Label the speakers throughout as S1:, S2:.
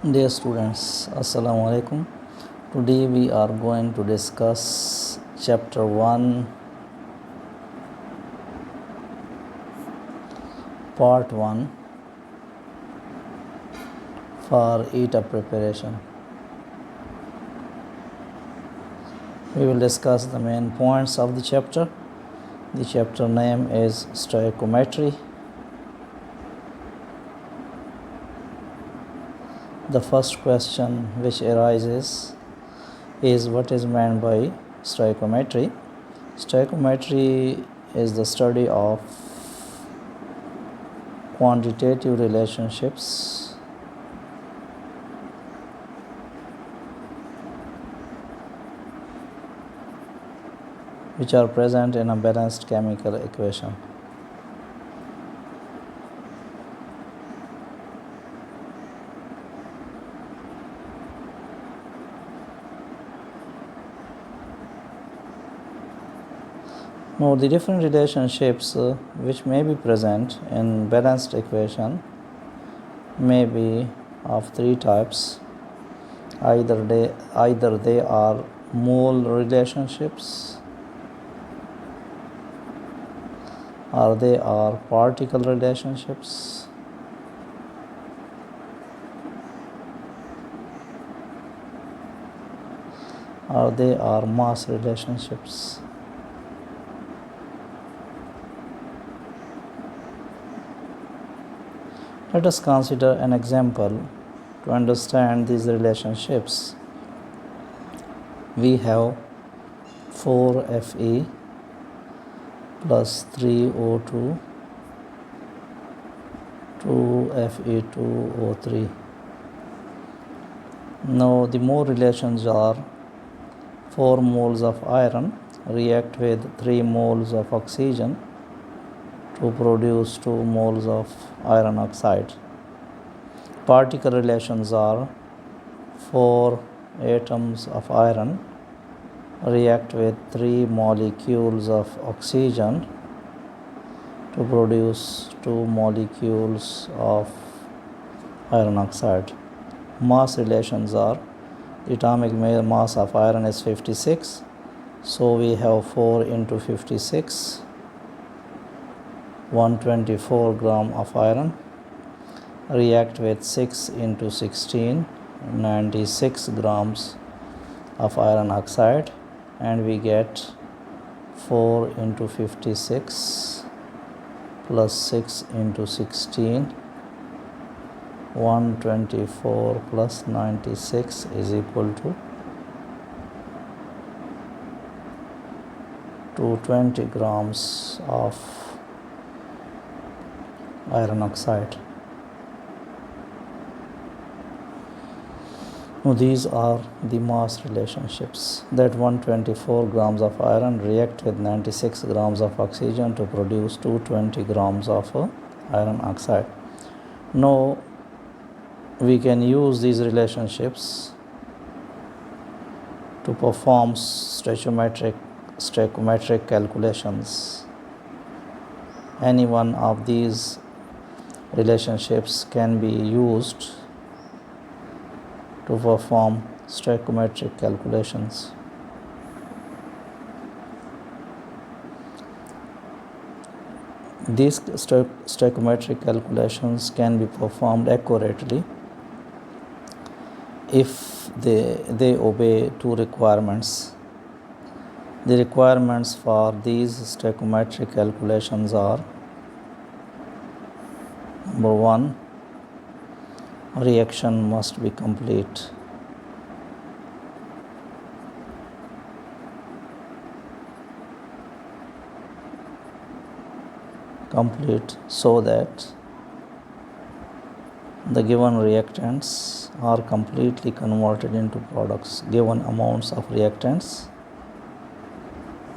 S1: Dear students, Assalamu alaikum. Today we are going to discuss chapter 1, part 1 for ETEA preparation. We will discuss the main points of the chapter. The chapter name is Stoichiometry. The first question which arises is what is meant by stoichiometry. Stoichiometry is the study of quantitative relationships which are present in a balanced chemical equation. Now, the different relationships which may be present in balanced equation may be of three types. Either they are mole relationships, or they are particle relationships, or they are mass relationships. Let us consider an example to understand these relationships. We have 4Fe plus 3O2, 2Fe2O3. Now the mole relations are 4 moles of iron react with 3 moles of oxygen to produce 2 moles of iron oxide. Particle relations are 4 atoms of iron react with 3 molecules of oxygen to produce 2 molecules of iron oxide. Mass relations are the atomic mass of iron is 56, so we have 4 into 56, 124 gram of iron react with 6 into 16, 96 grams of iron oxide, and we get 4 into 56 plus 6 into 16, 124 plus 96 is equal to 220 grams of iron oxide. Now these are the mass relationships, that 124 grams of iron react with 96 grams of oxygen to produce 220 grams of iron oxide. Now we can use these relationships to perform stoichiometric calculations. Any one of these relationships can be used to perform stoichiometric calculations. These stoichiometric calculations can be performed accurately if they obey two requirements. The requirements for these stoichiometric calculations are: number 1, reaction must be complete. So that the given reactants are completely converted into products. Given amounts of reactants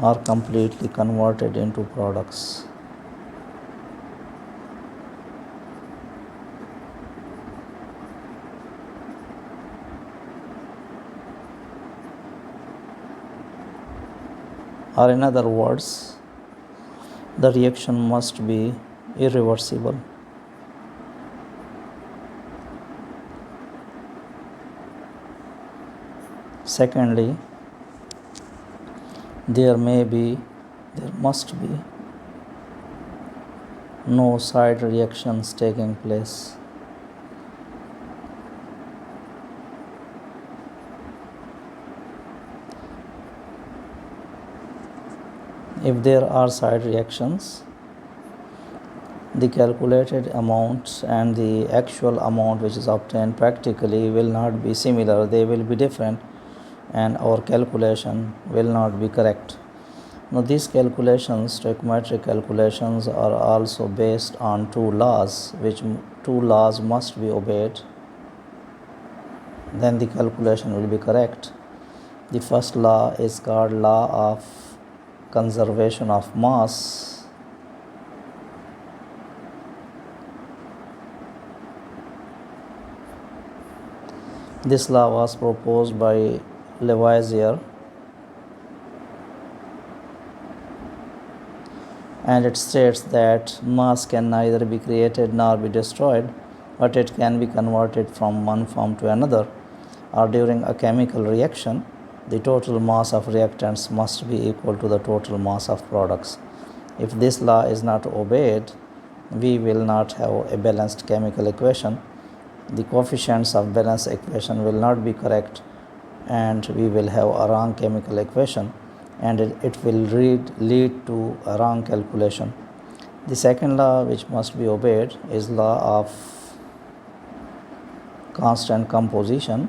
S1: are completely converted into products. Or in other words, the reaction must be irreversible. Secondly, there must be no side reactions taking place. If there are side reactions, the calculated amount and the actual amount which is obtained practically will not be similar, they will be different, and our calculation will not be correct. Now these calculations, stoichiometric calculations, are also based on two laws, which two laws must be obeyed, then the calculation will be correct. The first law is called law of conservation of mass. This law was proposed by Lavoisier, and it states that mass can neither be created nor be destroyed, but it can be converted from one form to another, or during a chemical reaction, the total mass of reactants must be equal to the total mass of products. If this law is not obeyed, we will not have a balanced chemical equation. The coefficients of balance equation will not be correct, and we will have a wrong chemical equation, and it will lead to a wrong calculation. The second law which must be obeyed is law of constant composition,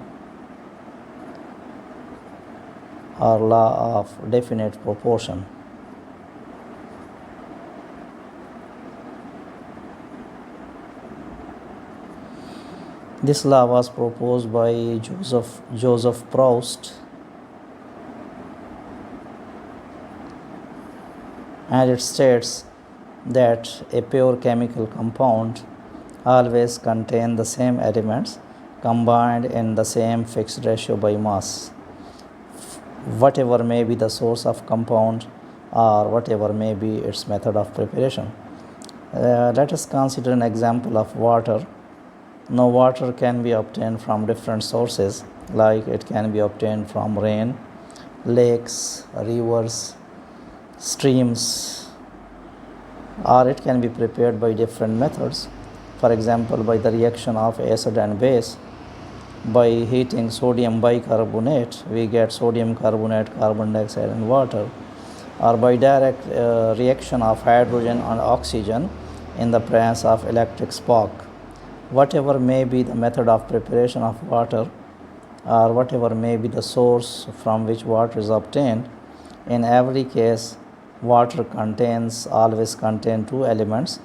S1: or law of definite proportion. This law was proposed by Joseph Proust, and it states that a pure chemical compound always contains the same elements combined in the same fixed ratio by mass, whatever may be the source of compound or whatever may be its method of preparation. Let us consider an example of water. Now, water can be obtained from different sources, like it can be obtained from rain, lakes, rivers, streams, or it can be prepared by different methods. For example, by the reaction of acid and base. By heating sodium bicarbonate, we get sodium carbonate, carbon dioxide, and water, or by direct reaction of hydrogen and oxygen in the presence of electric spark. Whatever may be the method of preparation of water, or whatever may be the source from which water is obtained, in every case, water always contain two elements,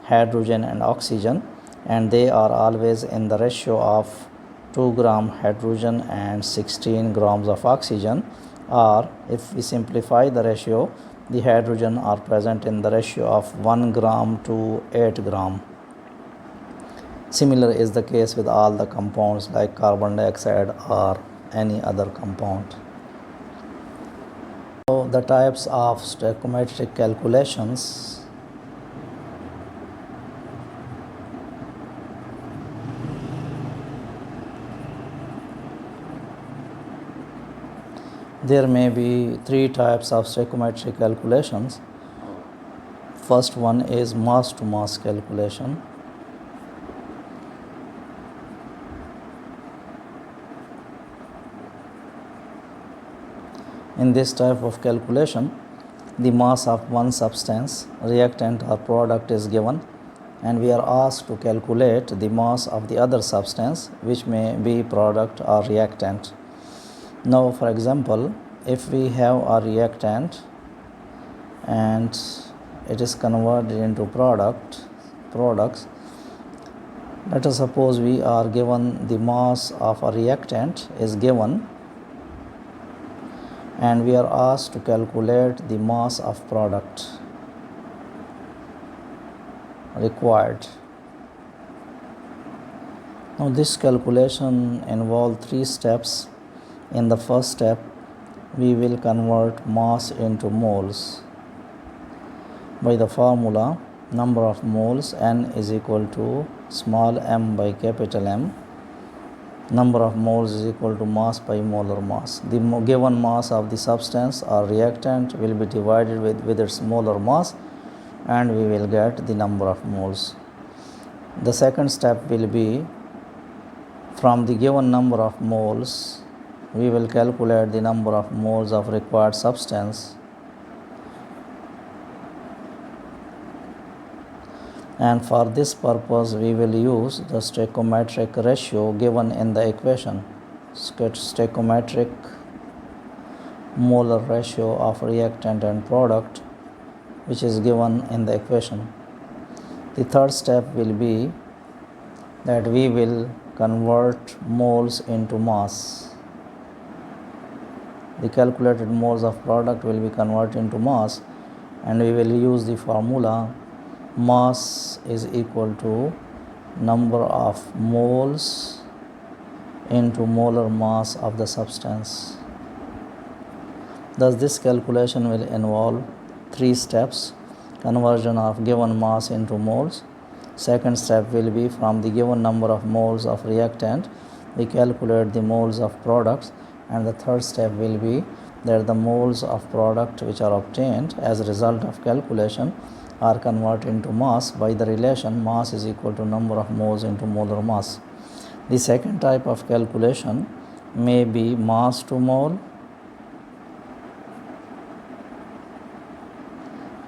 S1: hydrogen and oxygen, and they are always in the ratio of 2 gram hydrogen and 16 grams of oxygen, or if we simplify the ratio, the hydrogen are present in the ratio of 1 gram to 8 gram. Similar is the case with all the compounds like carbon dioxide or any other compound. So the types of stoichiometric calculations. There may be three types of stoichiometric calculations. First one is mass to mass calculation. In this type of calculation, the mass of one substance, reactant or product is given, and we are asked to calculate the mass of the other substance, which may be product or reactant. Now, for example, if we have a reactant and it is converted into products, let us suppose we are given the mass of a reactant is given, and we are asked to calculate the mass of product required. Now this calculation involves three steps. In the first step, we will convert mass into moles by the formula number of moles, N is equal to small m by capital M. number of moles is equal to mass by molar mass. The given mass of the substance or reactant will be divided with its molar mass, and we will get the number of moles. The second step will be, from the given number of moles, we will calculate the number of moles of required substance, and for this purpose we will use the stoichiometric ratio given in the equation. Stoichiometric molar ratio of reactant and product, which is given in the equation. The third step will be that we will convert moles into mass. The calculated moles of product will be converted into mass, and we will use the formula mass is equal to number of moles into molar mass of the substance. Thus, this calculation will involve three steps: conversion of given mass into moles. Second step will be, from the given number of moles of reactant, we calculate the moles of products, and the third step will be that the moles of product which are obtained as a result of calculation are converted into mass by the relation mass is equal to number of moles into molar mass. The second type of calculation may be mass to mole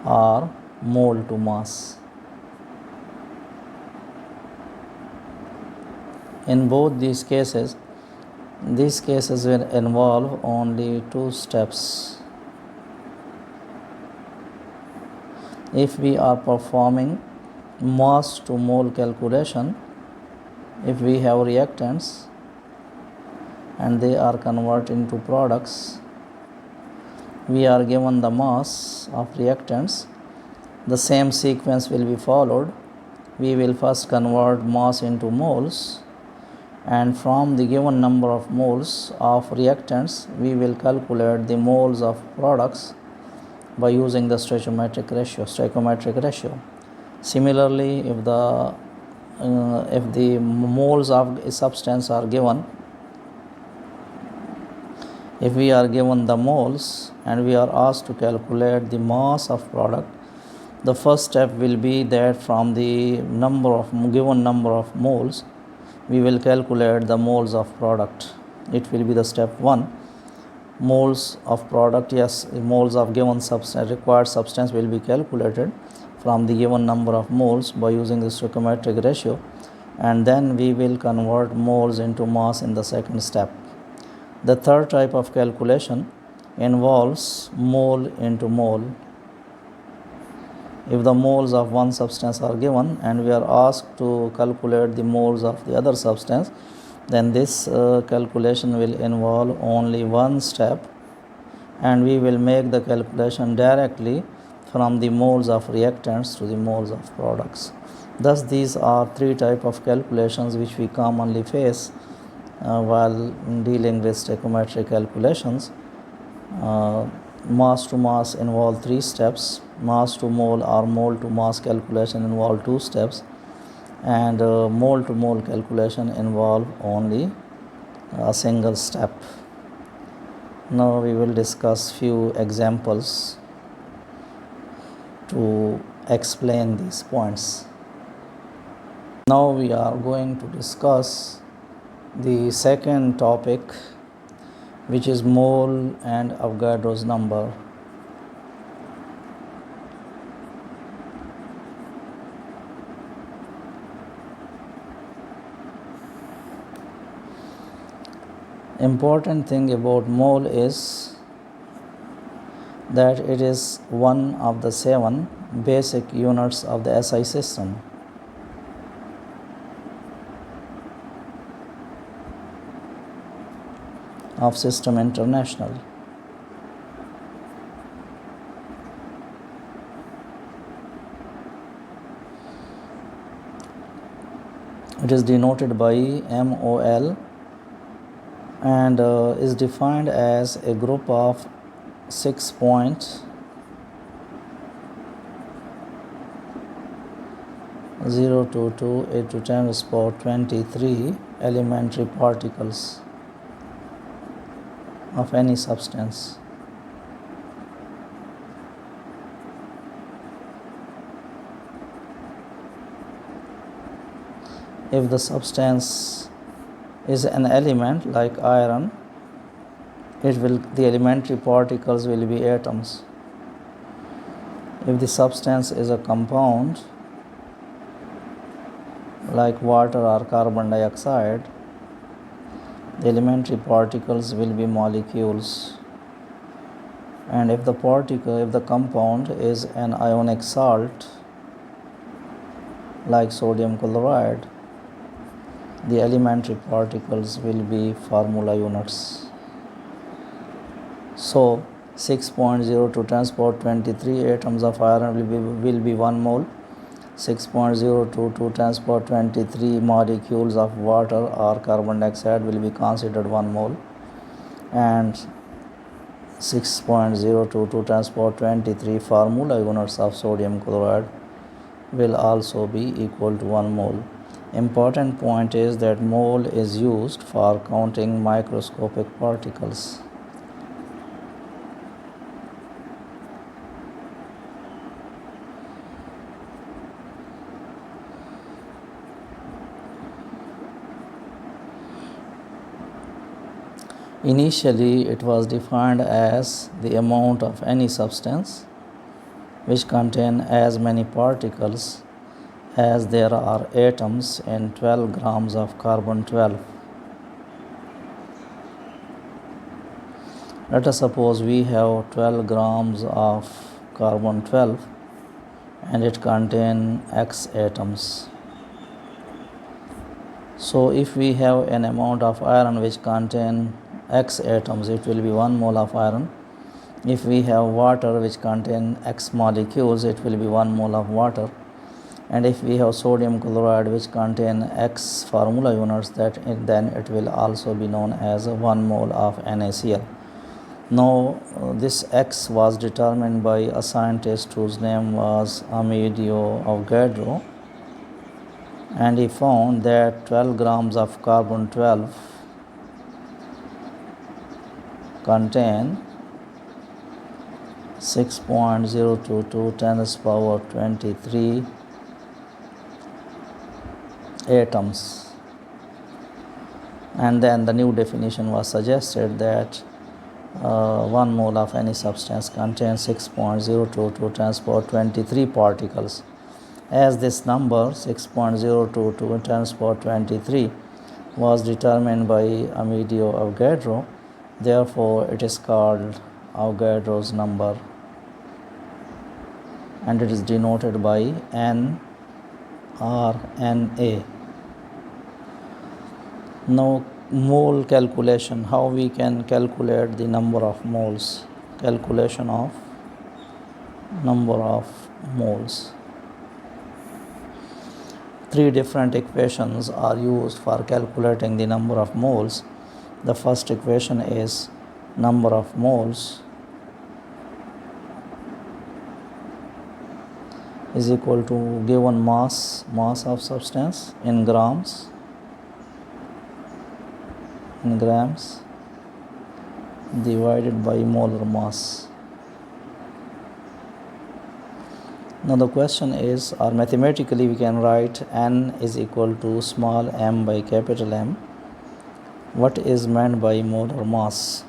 S1: or mole to mass. In both these cases will involve only two steps. If we are performing mass to mole calculation, if we have reactants and they are converted into products, we are given the mass of reactants. The same sequence will be followed. We will first convert mass into moles, and from the given number of moles of reactants, we will calculate the moles of products by using the stoichiometric ratio. Similarly, if the moles of a substance are given, if we are given the moles and we are asked to calculate the mass of product, the first step will be that from the given number of moles, we will calculate the moles of product. It will be the step 1. Moles of product, moles of given required substance will be calculated from the given number of moles by using the stoichiometric ratio, and then we will convert moles into mass in the second step. The third type of calculation involves mole into mole. If the moles of one substance are given and we are asked to calculate the moles of the other substance, then this calculation will involve only one step, and we will make the calculation directly from the moles of reactants to the moles of products. Thus, these are three types of calculations which we commonly face while dealing with stoichiometric calculations. Mass to mass involve 3 steps, mass to mole or mole to mass calculation involve 2 steps, and mole to mole calculation involve only a single step. Now we will discuss few examples to explain these points. Now we are going to discuss the second topic, which is mole and Avogadro's number. Important thing about mole is that it is one of the 7 basic units of the SI system. Of System International. It is denoted by MOL and is defined as a group of 6 points 022 8 to 10 raised power 23 elementary particles of any substance. If the substance is an element like iron, the elementary particles will be atoms. If the substance is a compound like water or carbon dioxide, the elementary particles will be molecules. And if the compound is an ionic salt like sodium chloride, the elementary particles will be formula units. So 6.02 10 power 23 atoms of iron will be 1 mole. 6.022 10 power 23 molecules of water or carbon dioxide will be considered 1 mole, and 6.022 10 power 23 formula units of sodium chloride will also be equal to 1 mole. Important point is that mole is used for counting microscopic particles. Initially, it was defined as the amount of any substance which contain as many particles as there are atoms in 12 grams of carbon-12. Let us suppose we have 12 grams of carbon-12 and it contains X atoms. So if we have an amount of iron which contains X atoms, it will be 1 mole of iron. If we have water which contains X molecules, it will be 1 mole of water. And if we have sodium chloride which contains X formula units, then it will also be known as 1 mole of NaCl. Now this X was determined by a scientist whose name was Amedeo Avogadro, and he found that 12 grams of carbon-12 contain 6.022 10 to the power 23 atoms. And then the new definition was suggested that 1 mole of any substance contains 6.022 10 to the power 23 particles. As this number 6.022 10 to the power 23 was determined by Amedeo Avogadro, therefore it is called Avogadro's number, and it is denoted by N or Na. Now mole calculation, how we can calculate the number of moles, calculation of number of moles. 3 different equations are used for calculating the number of moles. The first equation is number of moles is equal to given mass of substance in grams, divided by molar mass. Now the question is, or mathematically we can write N is equal to small m by capital M. What is meant by molar mass?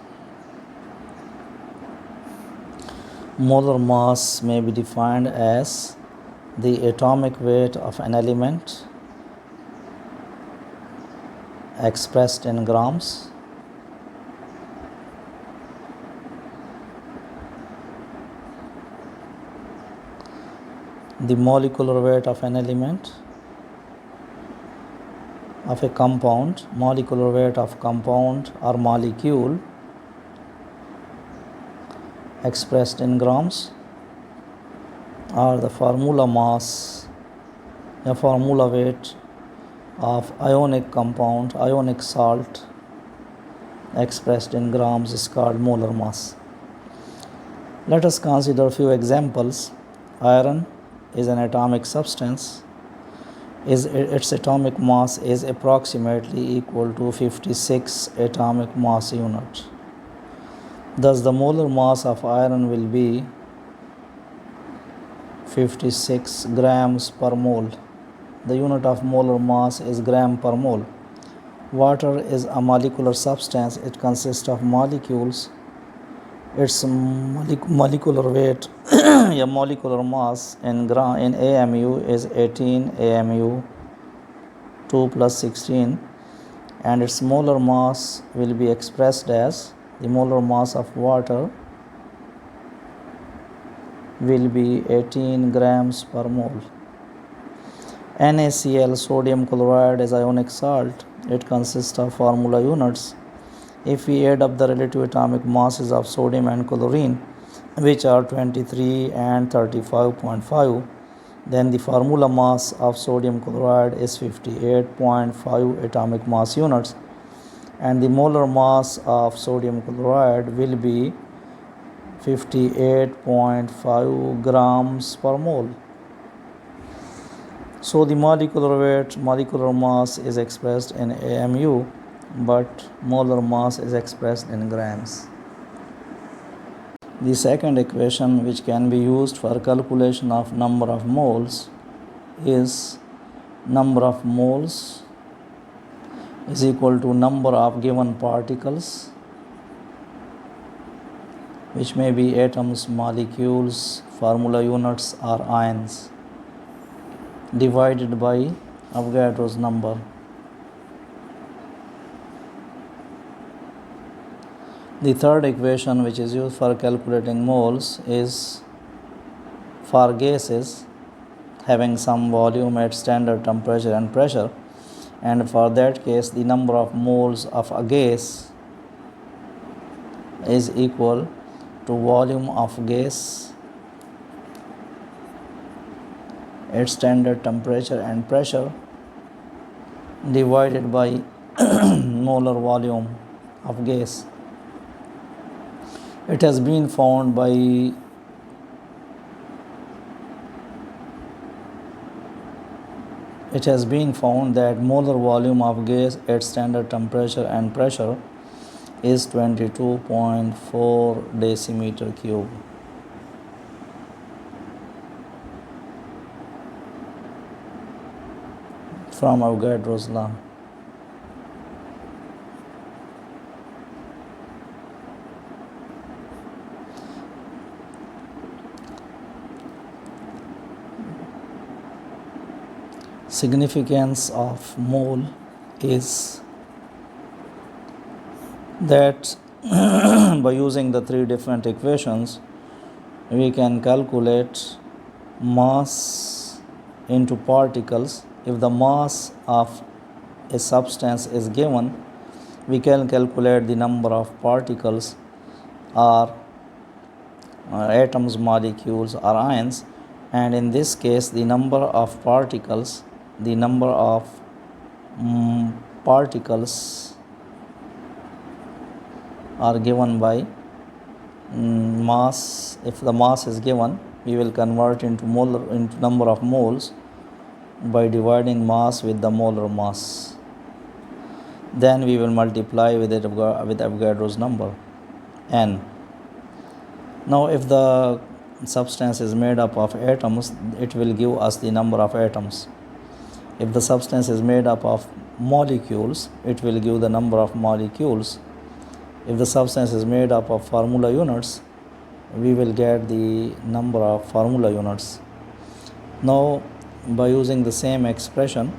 S1: Molar mass may be defined as the atomic weight of an element expressed in grams the molecular weight of an element of a compound, molecular weight of compound or molecule expressed in grams, or the formula mass, a formula weight of ionic compound, ionic salt expressed in grams is called molar mass. Let us consider a few examples. Iron is an atomic substance its atomic mass is approximately equal to 56 atomic mass units. Thus, the molar mass of iron will be 56 grams per mole. The unit of molar mass is gram per mole. Water is a molecular substance. It consists of molecules. Its molecular weight, a molecular mass in AMU is 18 AMU 2 plus 16, and its molar mass will be expressed as the molar mass of water will be 18 grams per mole. NaCl, sodium chloride, is ionic salt. It consists of formula units. If we add up the relative atomic masses of sodium and chlorine, which are 23 and 35.5, then the formula mass of sodium chloride is 58.5 atomic mass units, and the molar mass of sodium chloride will be 58.5 grams per mole. So the molecular mass is expressed in AMU, but molar mass is expressed in grams. The second equation, which can be used for calculation of number of moles, is number of moles is equal to number of given particles, which may be atoms, molecules, formula units, or ions, divided by Avogadro's number. The third equation, which is used for calculating moles, is for gases having some volume at standard temperature and pressure, and for that case the number of moles of a gas is equal to volume of gas at standard temperature and pressure divided by molar volume of gas. It has been found that molar volume of gas at standard temperature and pressure is 22.4 decimeter cube. From Avogadro's law. Significance of mole is that by using the three different equations, we can calculate mass into particles. If the mass of a substance is given, we can calculate the number of particles or atoms, molecules, or ions, and in this case the number of particles are given by mass. If the mass is given, we will convert into number of moles by dividing mass with the molar mass. Then we will multiply with Avogadro's number, n. Now if the substance is made up of atoms, it will give us the number of atoms. If the substance is made up of molecules, it will give the number of molecules. If the substance is made up of formula units, we will get the number of formula units. Now, by using the same expression,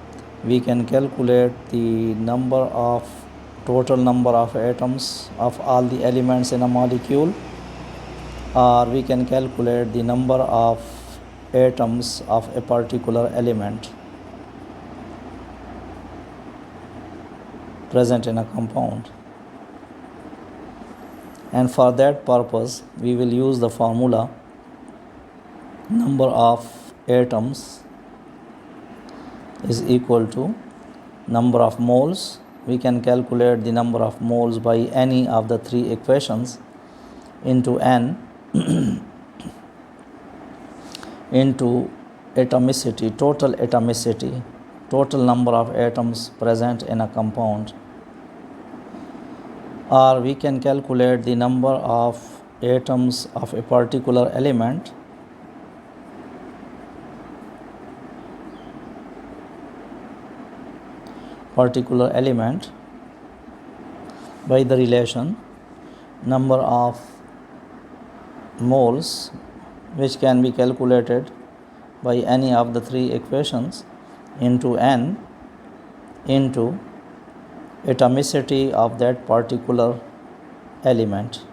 S1: we can calculate the total number of atoms of all the elements in a molecule, or we can calculate the number of atoms of a particular element present in a compound. And for that purpose, we will use the formula number of atoms is equal to number of moles. We can calculate the number of moles by any of the three equations into n into atomicity, total atomicity, total number of atoms present in a compound, or we can calculate the number of atoms of a particular element by the relation number of moles, which can be calculated by any of the three equations, into n into atomicity of that particular element,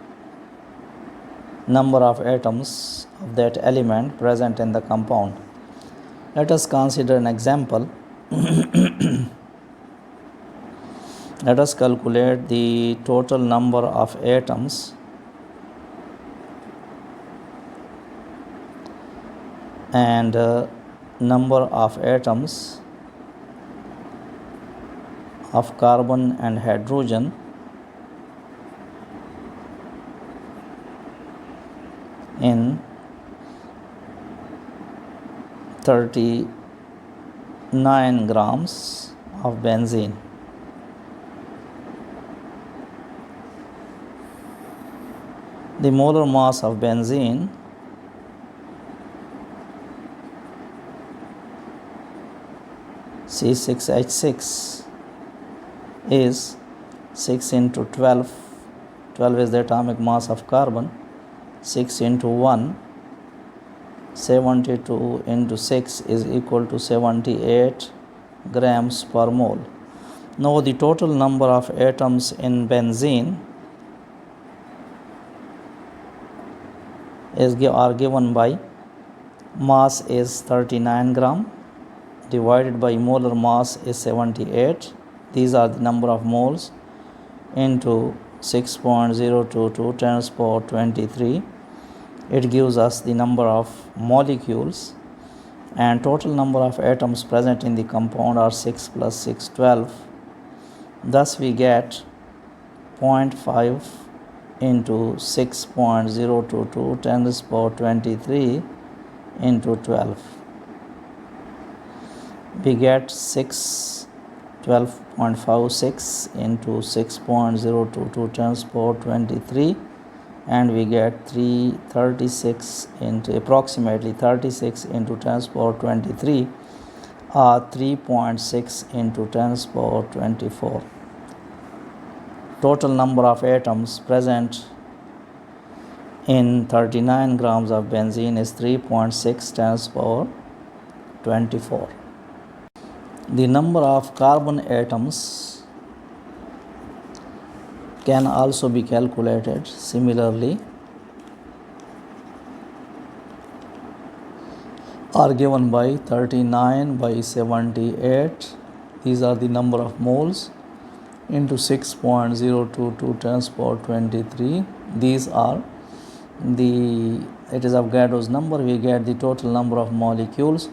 S1: number of atoms of that element present in the compound. Let us consider an example. Let us calculate the total number of atoms and number of atoms of carbon and hydrogen in 39 grams of benzene. The molar mass of benzene C6H6 is 6 into 12. 12 is the atomic mass of carbon. 6 into 1, 72 into 6 is equal to 78 grams per mole. Now the total number of atoms in benzene are given by mass is 39 gram divided by molar mass is 78. These are the number of moles into 6.022 times power 23. It gives us the number of molecules, and total number of atoms present in the compound are 6 plus 6, 12. Thus we get 0.5 into 6.022 times power 23 into 12. We get 12.56 into 6.022 times power 23, and we get 336 into approximately 36 into 10 power 23, or 3.6 into 10 power 24. Total number of atoms present in 39 grams of benzene is 3.6 times power 24. The number of carbon atoms can also be calculated similarly, are given by 39 by 78. These are the number of moles into 6.022 times power 23. These are it is Avogadro's number. We get the total number of molecules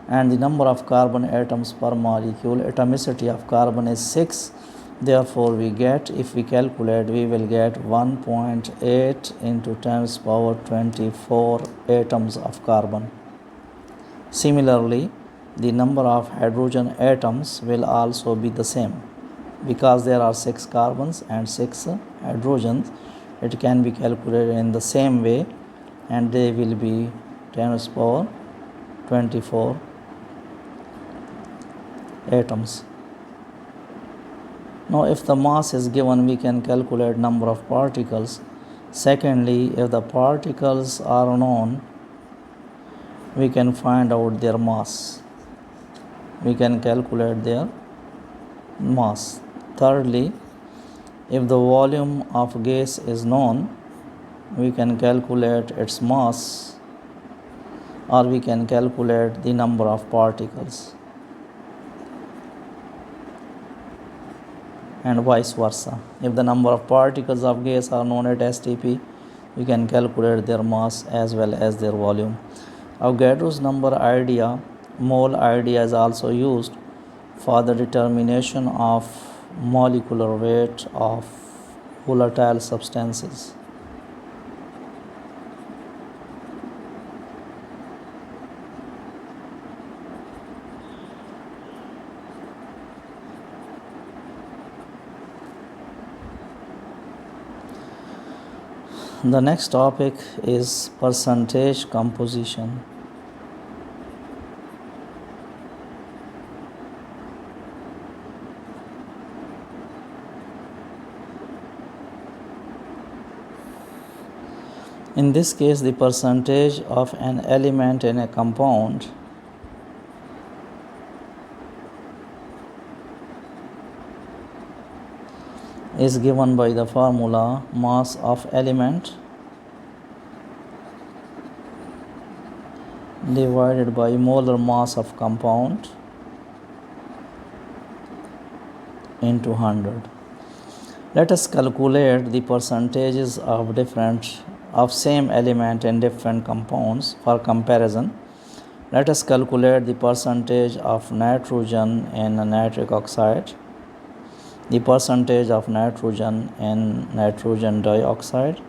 S1: and the number of carbon atoms per molecule. Atomicity of carbon is 6. Therefore, if we calculate, we will get 1.8 into 10 power 24 atoms of carbon. Similarly, the number of hydrogen atoms will also be the same. Because there are 6 carbons and 6 hydrogens, it can be calculated in the same way, and they will be 10 power 24 atoms. Now, if the mass is given, we can calculate number of particles. Secondly, if the particles are known, we can find out their mass. We can calculate their mass. Thirdly, if the volume of gas is known, we can calculate its mass, or we can calculate the number of particles, and vice versa. If the number of particles of gas are known at STP, we can calculate their mass as well as their volume. Avogadro's number idea, mole idea, is also used for the determination of molecular weight of volatile substances. The next topic is percentage composition. In this case, the percentage of an element in a compound is given by the formula mass of element divided by molar mass of compound into 100. Let us calculate the percentages of same element in different compounds for comparison. Let us calculate the percentage of nitrogen in nitric oxide, the percentage of nitrogen in nitrogen dioxide,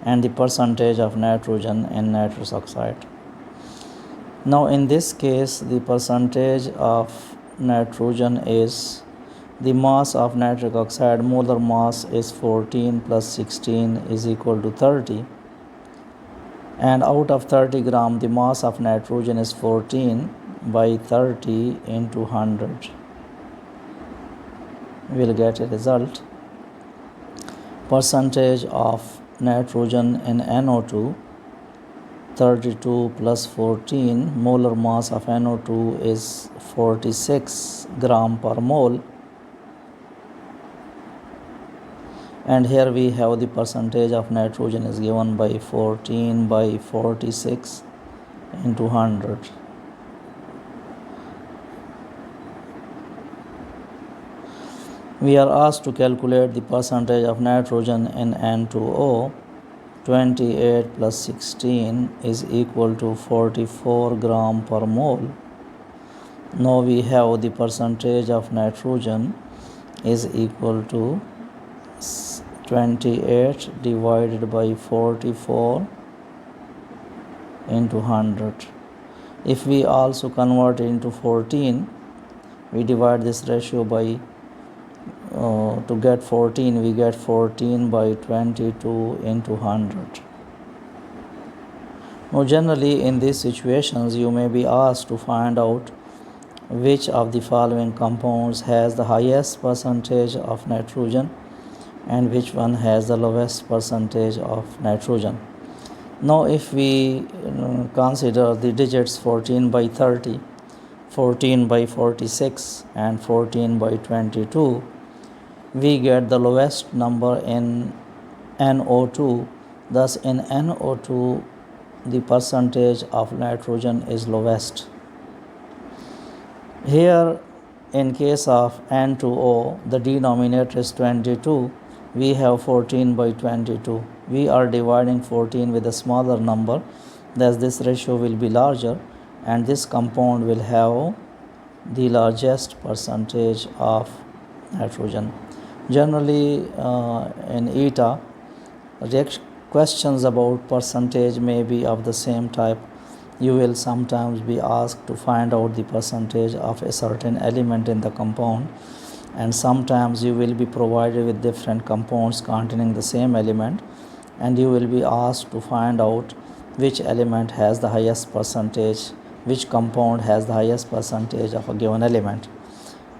S1: and the percentage of nitrogen in nitrous oxide. Now in this case, the percentage of nitrogen is the mass of nitric oxide, molar mass is 14 plus 16 is equal to 30, and out of 30 gram the mass of nitrogen is 14 by 30 into 100. We will get a result. Percentage of nitrogen in NO2, 32 plus 14, molar mass of NO2 is 46 gram per mole, and here we have the percentage of nitrogen is given by 14 by 46 into 100. We are asked to calculate the percentage of nitrogen in N2O. 28 plus 16 is equal to 44 gram per mole. Now we have the percentage of nitrogen is equal to 28 divided by 44 into 100. If we also convert it into 14, we divide this ratio by to get 14, we get 14 by 22 into 100. Now generally in these situations you may be asked to find out which of the following compounds has the highest percentage of nitrogen and which one has the lowest percentage of nitrogen. Now if we consider the digits 14 by 30, 14 by 46 and 14 by 22, we get the lowest number in NO2. Thus in NO2 the percentage of nitrogen is lowest. Here in case of N2O, the denominator is 22. We have 14 by 22. We are dividing 14 with a smaller number, thus this ratio will be larger and this compound will have the largest percentage of nitrogen. Generally in ETEA, questions about percentage may be of the same type. You will sometimes be asked to find out the percentage of a certain element in the compound, and sometimes you will be provided with different compounds containing the same element and you will be asked to find out which element has the highest percentage, which compound has the highest percentage of a given element.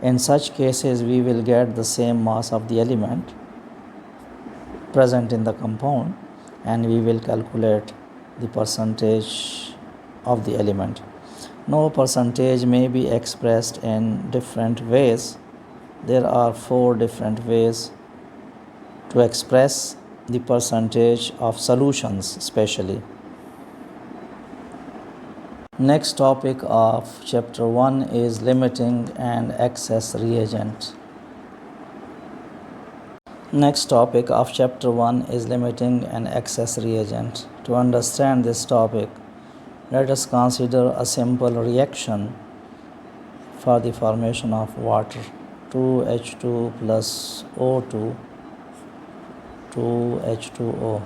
S1: In such cases we will get the same mass of the element present in the compound and we will calculate the percentage of the element. Now percentage may be expressed in different ways. There are 4 different ways to express the percentage of solutions especially. Next topic of chapter 1 is limiting and excess reagent. Next topic of chapter 1 is limiting and excess reagent. To understand this topic, let us consider a simple reaction for the formation of water. 2H2 plus O2, 2H2O.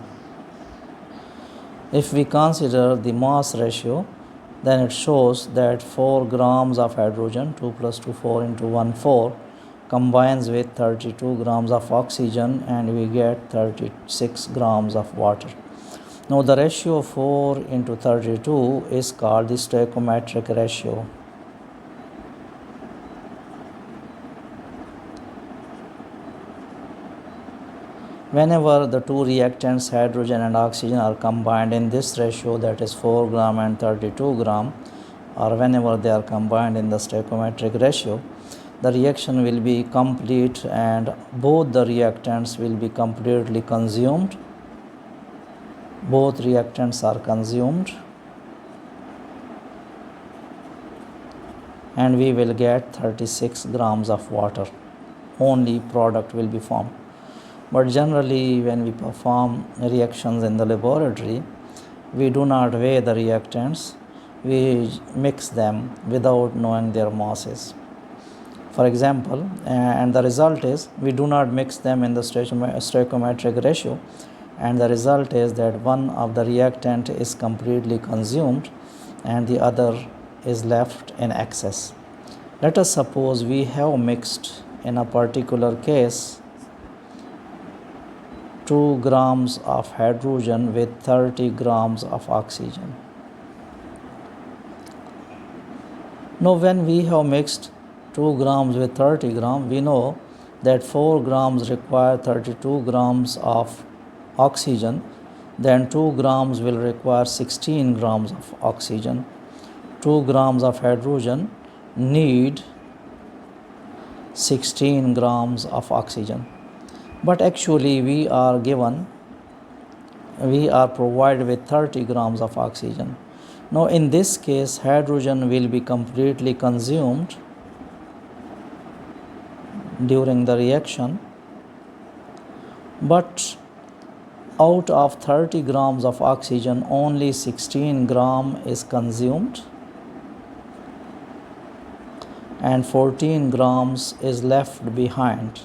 S1: If we consider the mass ratio, then it shows that 4 grams of hydrogen, 2 plus 2, 4 into 1, 4, combines with 32 grams of oxygen and we get 36 grams of water. Now the ratio 4 into 32 is called the stoichiometric ratio. Whenever the two reactants, hydrogen and oxygen, are combined in this ratio, that is 4 gram and 32 gram, or whenever they are combined in the stoichiometric ratio, the reaction will be complete and both the reactants will be completely consumed. Both reactants are consumed and we will get 36 grams of water. Only product will be formed. But generally, when we perform reactions in the laboratory, we do not weigh the reactants, we mix them without knowing their masses. For example, and the result is we do not mix them in the stoichiometric ratio, and the result is that one of the reactant is completely consumed and the other is left in excess. Let us suppose we have mixed in a particular case 2 grams of hydrogen with 30 grams of oxygen. Now when we have mixed 2 grams with 30 grams, we know that 4 grams require 32 grams of oxygen, then 2 grams will require 16 grams of oxygen. 2 grams of hydrogen need 16 grams of oxygen. But actually we are provided with 30 grams of oxygen. Now in this case, hydrogen will be completely consumed during the reaction, but out of 30 grams of oxygen, only 16 grams is consumed and 14 grams is left behind.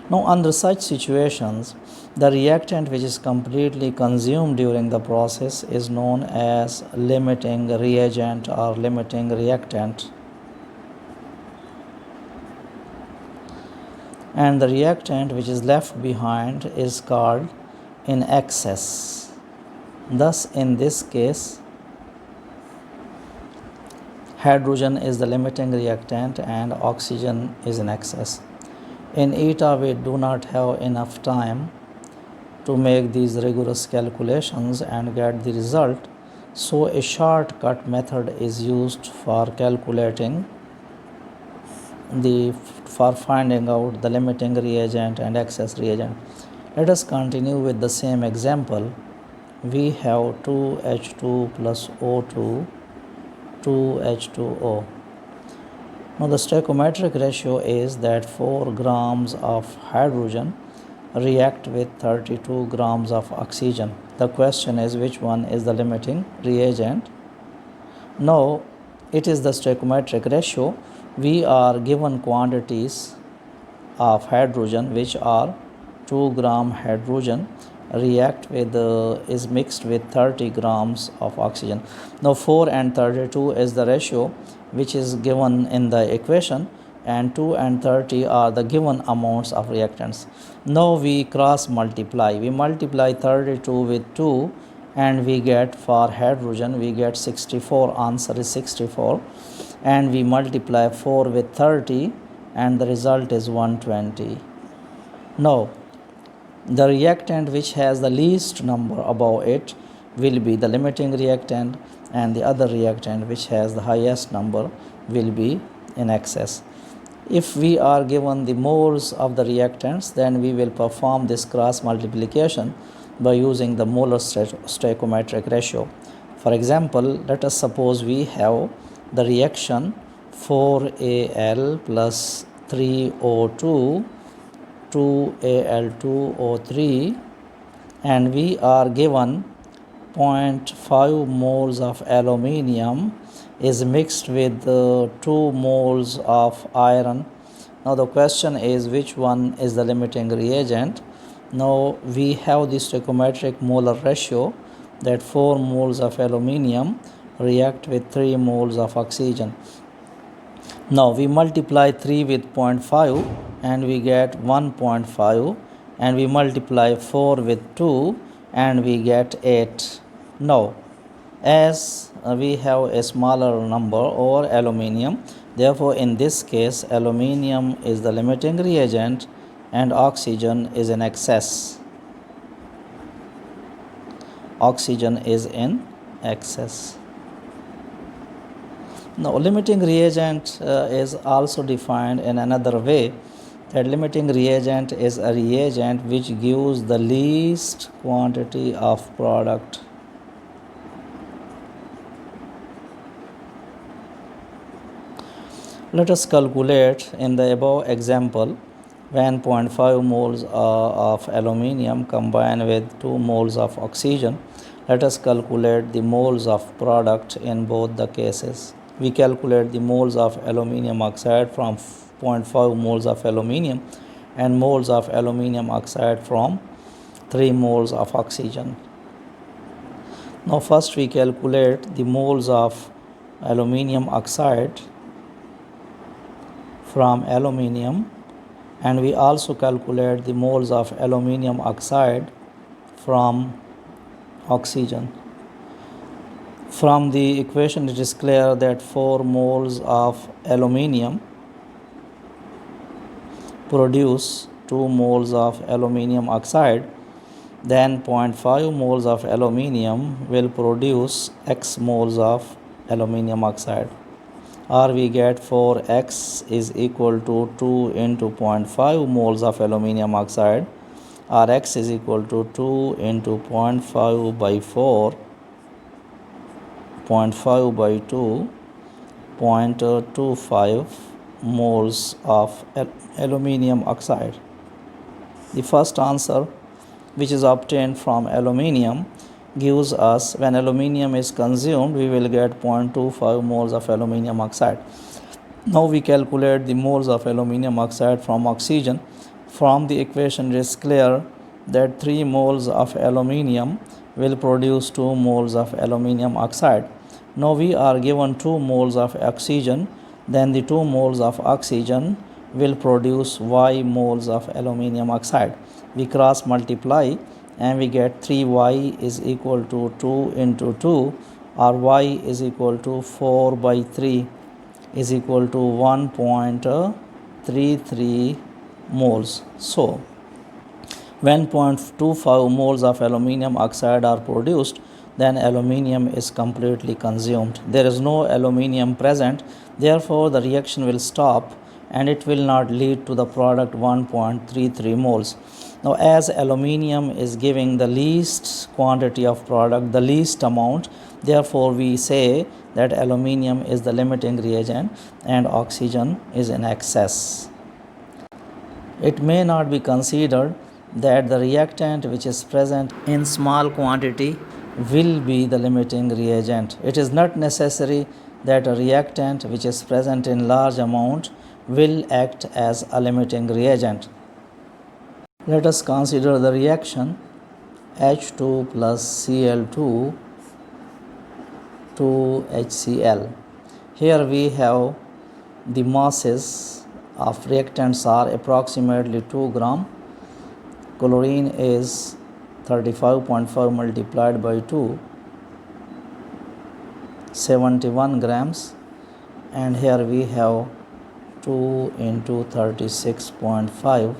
S1: Now, under such situations, the reactant which is completely consumed during the process is known as limiting reagent or limiting reactant. And the reactant which is left behind is called in excess. Thus, in this case, hydrogen is the limiting reactant and oxygen is in excess. In ETEA, we do not have enough time to make these rigorous calculations and get the result, so a shortcut method is used for calculating for finding out the limiting reagent and excess reagent. Let us continue with the same example. We have 2H2 plus O2, 2H2O. Now the stoichiometric ratio is that 4 grams of hydrogen react with 32 grams of oxygen. The question is which one is the limiting reagent. Now it is the stoichiometric ratio. We are given quantities of hydrogen which are 2 gram hydrogen react with is mixed with 30 grams of oxygen. Now 4 and 32 is the ratio which is given in the equation, and 2 and 30 are the given amounts of reactants. Now we cross multiply. We multiply 32 with 2 and we get, for hydrogen we get 64, answer is 64, and we multiply 4 with 30 and the result is 120. Now the reactant which has the least number above it will be the limiting reactant, and the other reactant which has the highest number will be in excess. If we are given the moles of the reactants, then we will perform this cross multiplication by using the molar stoichiometric ratio. For example, let us suppose we have the reaction 4Al plus 3O2 2Al2O3, and we are given 0.5 moles of aluminium is mixed with 2 moles of iron. Now the question is which one is the limiting reagent. Now we have the stoichiometric molar ratio that 4 moles of aluminium react with 3 moles of oxygen. Now we multiply 3 with 0.5 and we get 1.5, and we multiply 4 with 2 and we get 8. Now as we have a smaller number over aluminium, therefore in this case aluminium is the limiting reagent and oxygen is in excess. Oxygen is in excess. Now limiting reagent is also defined in another way, that limiting reagent is a reagent which gives the least quantity of product. Let us calculate in the above example when 0.5 moles of aluminium combine with 2 moles of oxygen. Let us calculate the moles of product in both the cases. We calculate the moles of aluminium oxide from 0.5 moles of aluminium and moles of aluminium oxide from 3 moles of oxygen. Now first we calculate the moles of aluminium oxide from aluminium, and we also calculate the moles of aluminium oxide from oxygen. From the equation it is clear that 4 moles of aluminium produce 2 moles of aluminium oxide, then 0.5 moles of aluminium will produce X moles of aluminium oxide, or we get 4x is equal to 2 into 0.5 moles of aluminium oxide, or x is equal to 2 into 0.5 by 4, 0.5 by 2, 0.25 moles of aluminium oxide. The first answer, which is obtained from aluminium, gives us when aluminium is consumed we will get 0.25 moles of aluminium oxide. Now we calculate the moles of aluminium oxide from oxygen. From the equation it is clear that 3 moles of aluminium will produce 2 moles of aluminium oxide. Now we are given 2 moles of oxygen, then the 2 moles of oxygen will produce Y moles of aluminium oxide. We cross multiply and we get 3y is equal to 2 into 2, or y is equal to 4 by 3 is equal to 1.33 moles. So when 0.25 moles of aluminium oxide are produced, then aluminium is completely consumed. There is no aluminium present, therefore the reaction will stop and it will not lead to the product 1.33 moles. Now as aluminium is giving the least quantity of product, the least amount, therefore we say that aluminium is the limiting reagent and oxygen is in excess. It may not be considered that the reactant which is present in small quantity will be the limiting reagent. It is not necessary that a reactant which is present in large amount will act as a limiting reagent. Let us consider the reaction H2 plus Cl2 to HCl. Here we have the masses of reactants are approximately 2 gram. Chlorine is 35.5 multiplied by 2, 71 grams, and here we have 2 into 36.5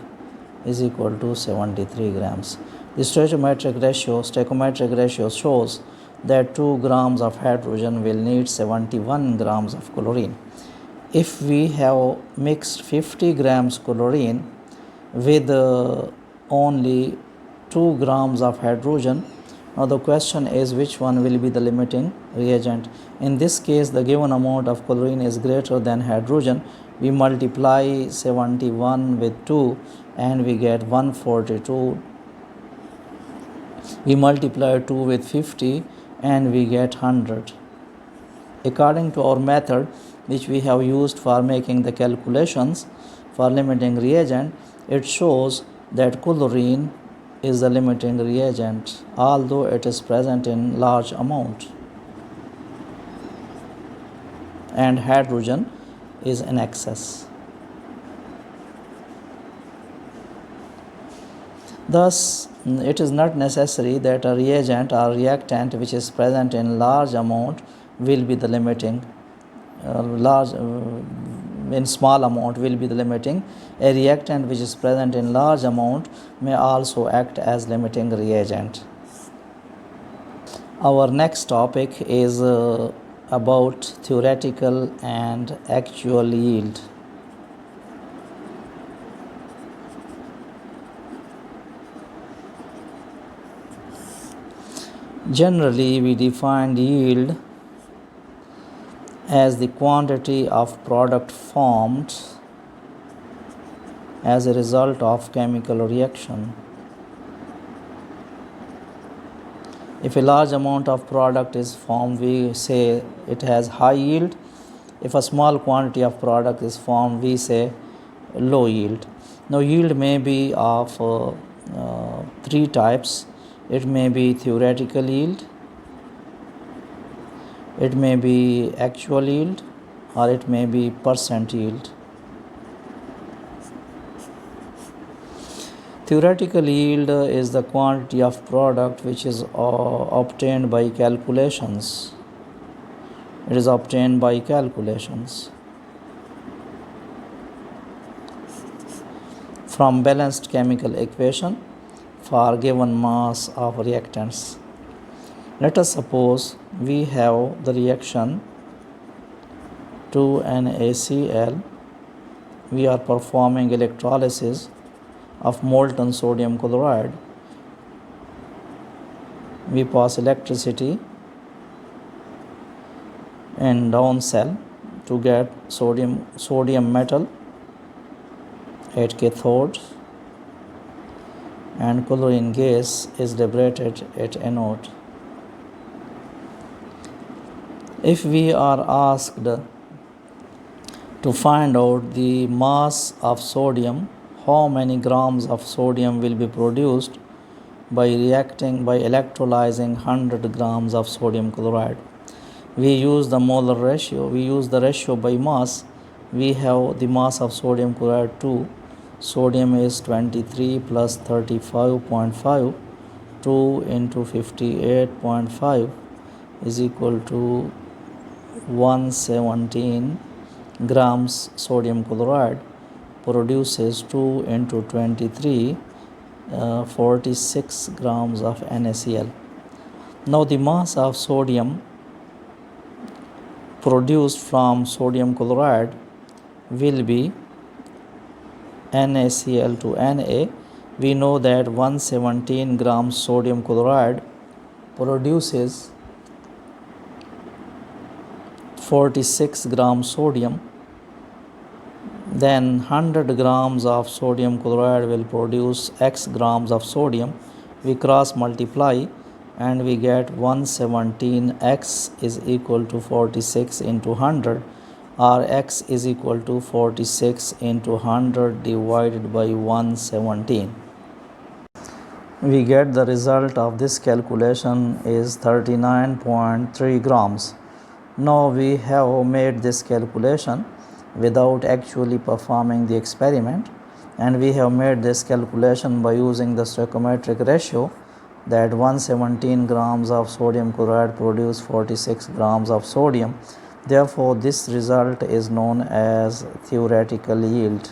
S1: is equal to 73 grams. The stoichiometric ratio shows that 2 grams of hydrogen will need 71 grams of chlorine. If we have mixed 50 grams chlorine with only 2 grams of hydrogen, now the question is which one will be the limiting reagent. In this case the given amount of chlorine is greater than hydrogen. We multiply 71 with 2 and we get 142. We multiply 2 with 50 and we get 100. According to our method which we have used for making the calculations for limiting reagent, it shows that chlorine is the limiting reagent although it is present in large amount, and hydrogen is in excess. Thus, it is not necessary that a reagent or reactant which is present in large amount will be the limiting. In small amount will be the limiting. A reactant which is present in large amount may also act as limiting reagent. Our next topic is about theoretical and actual yield. Generally, we define yield as the quantity of product formed as a result of chemical reaction. If a large amount of product is formed, we say it has high yield. If a small quantity of product is formed, we say low yield. Now, yield may be of three types. It may be theoretical yield, it may be actual yield, or it may be percent yield. Theoretical yield is the quantity of product which is obtained by calculations. It is obtained by calculations from balanced chemical equation for given mass of reactants. Let us suppose we have the reaction 2NaCl. We are performing electrolysis of molten sodium chloride. We pass electricity in down cell to get sodium metal at cathode, and chlorine gas is liberated at anode. If we are asked to find out the mass of sodium, how many grams of sodium will be produced by electrolyzing 100 grams of sodium chloride, we use the molar ratio. We use the ratio by mass. We have the mass of sodium chloride 2. Sodium is 23 plus 35.5. 2 into 58.5 is equal to 117 grams sodium chloride produces 2 into 23, 46 grams of NaCl. Now the mass of sodium produced from sodium chloride will be NaCl to Na. We know that 117 grams sodium chloride produces 46 grams sodium. Then 100 grams of sodium chloride will produce X grams of sodium. We cross multiply and we get 117X is equal to 46 into 100, or X is equal to 46 into 100 divided by 117. We get the result of this calculation is 39.3 grams. Now we have made this calculation without actually performing the experiment, and we have made this calculation by using the stoichiometric ratio, that 117 grams of sodium chloride produce 46 grams of sodium. Therefore, this result is known as theoretical yield.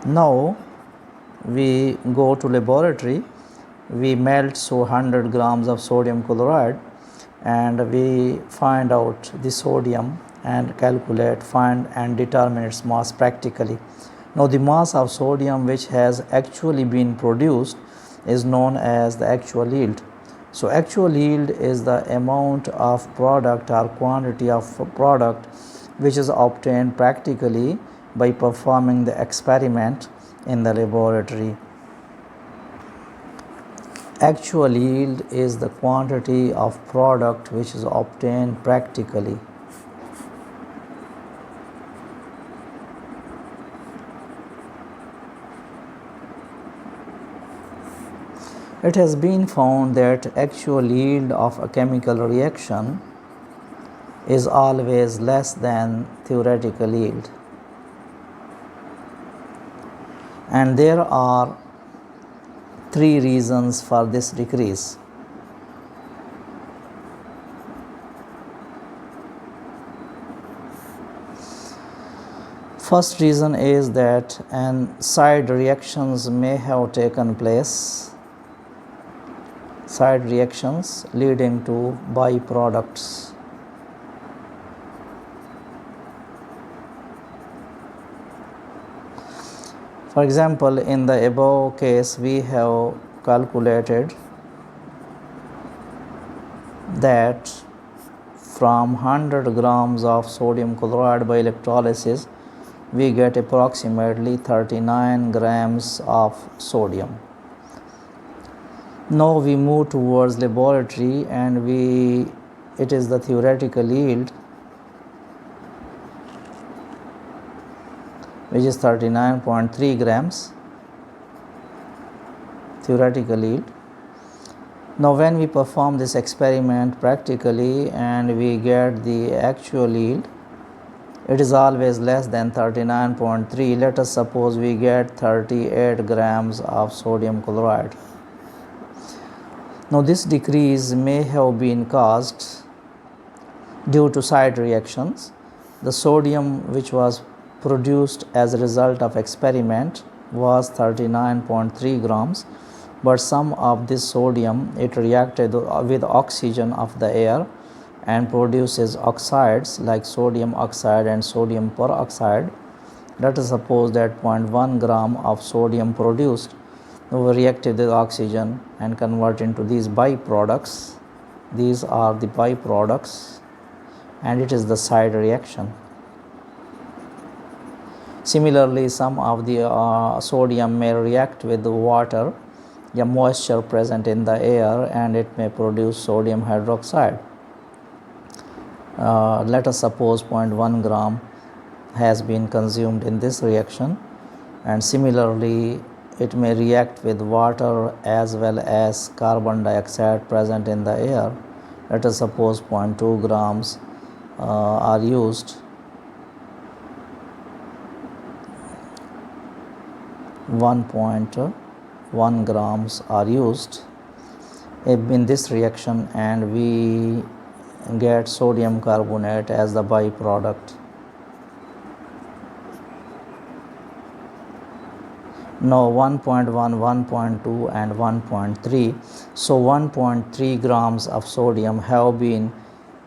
S1: Now we go to laboratory. We melt 100 grams of sodium chloride and we find out the sodium and calculate, find and determine its mass practically. Now the mass of sodium which has actually been produced is known as the actual yield. So actual yield is the amount of product or quantity of product which is obtained practically by performing the experiment in the laboratory. Actual yield is the quantity of product which is obtained practically. It has been found that actual yield of a chemical reaction is always less than theoretical yield. And there are three reasons for this decrease. First reason is that side reactions may have taken place, side reactions leading to byproducts. For example, in the above case, we have calculated that from 100 grams of sodium chloride by electrolysis, we get approximately 39 grams of sodium. Now we move towards laboratory and it is the theoretical yield, which is 39.3 grams theoretical yield. Now when we perform this experiment practically and we get the actual yield, it is always less than 39.3. Let us suppose we get 38 grams of sodium chloride. Now this decrease may have been caused due to side reactions. The sodium which was produced as a result of experiment was 39.3 grams, but some of this sodium, it reacted with oxygen of the air and produces oxides like sodium oxide and sodium peroxide. Let us suppose that 0.1 gram of sodium produced reacted with oxygen and convert into these byproducts. These are the byproducts, and it is the side reaction. Similarly, some of the sodium may react with water, the moisture present in the air, and it may produce sodium hydroxide. Let us suppose 0.1 gram has been consumed in this reaction, and similarly it may react with water as well as carbon dioxide present in the air. Let us suppose 0.2 grams are used. 1.1 grams are used in this reaction, and we get sodium carbonate as the byproduct. Now 1.1, 1.2 and 1.3. So 1.3 grams of sodium have been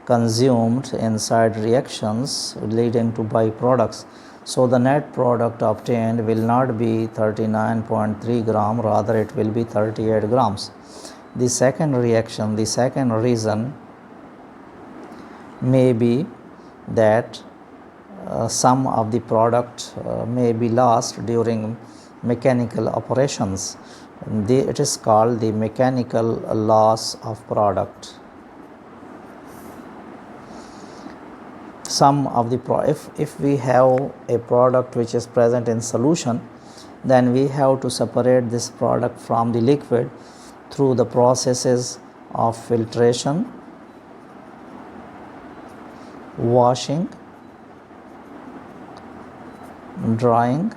S1: consumed inside reactions leading to byproducts. So the net product obtained will not be 39.3 gram, rather it will be 38 grams. The second reaction, the second reason may be that some of the product may be lost during mechanical operations. It is called the mechanical loss of product. Some of the if we have a product which is present in solution, then we have to separate this product from the liquid through the processes of filtration, washing, drying,